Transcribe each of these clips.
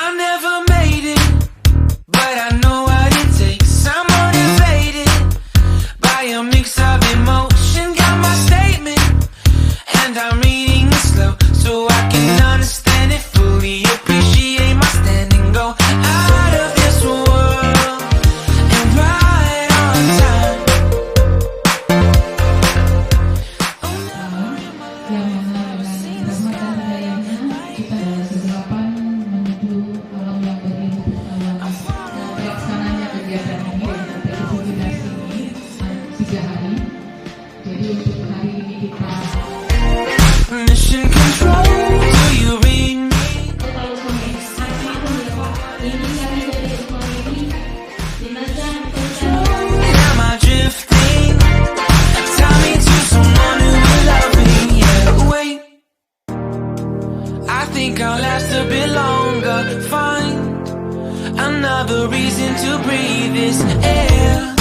I never made it, but I know what it takes. I'm motivated by a mix of emotion. Got my statement, and I'm reading it slow so I can understand it fully. Appreciate my stand and go out of this world and right on time. Mission control, do you read me? Am I drifting? Tie me to someone who will love me. Yeah, wait, I think I'll last a bit longer. Find another reason to breathe this air,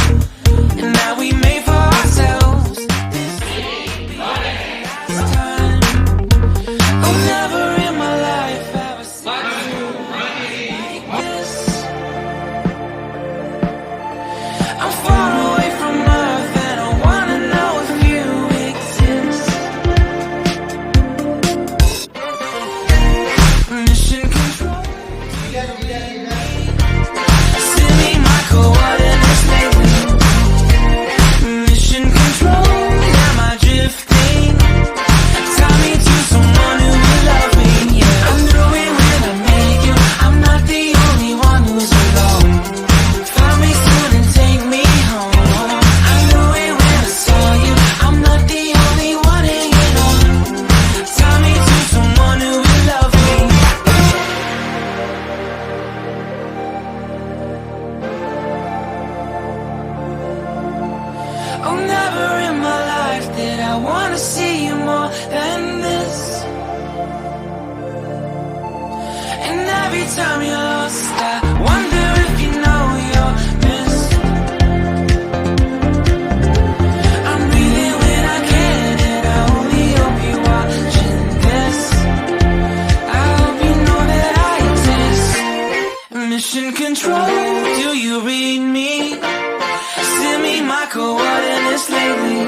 and that we made for ourselves. This time, oh, never in my life have I seen you like this. I'm far away from Earth and I wanna know if you exist. Mission control, send me my coordinates lately. Mission control, am I drifting? Tie me to someone who will love me. Yeah, I knew it when I met you. I'm not the only one who's alone. Find me soon and take me home. I knew it when I saw you. I'm not the only one hanging on. Tie me to someone who will love me. Oh, never in my life did I wanna see you more than this. And every time you're lost, I wonder if you know you're missed. I'm breathing when I can, and I only hope you're watching this. I hope you know that I exist. Mission control, do you read me? Send me my coordinates lately.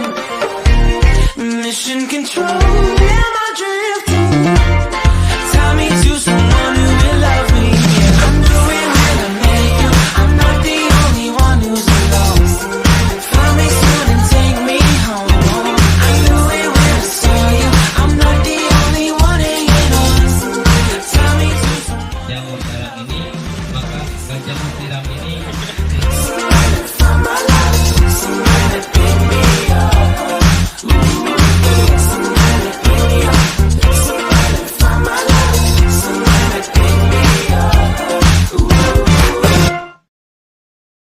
Mission control, am I drifting? Tie me to someone who will love me. Yeah, I knew it when I met you. I'm not the only one who's alone. Find me soon and take me home. I knew it when I saw you. I'm not the only one hanging on. Tie me to someone. Jamur tiram ini, maka jamur tiram ini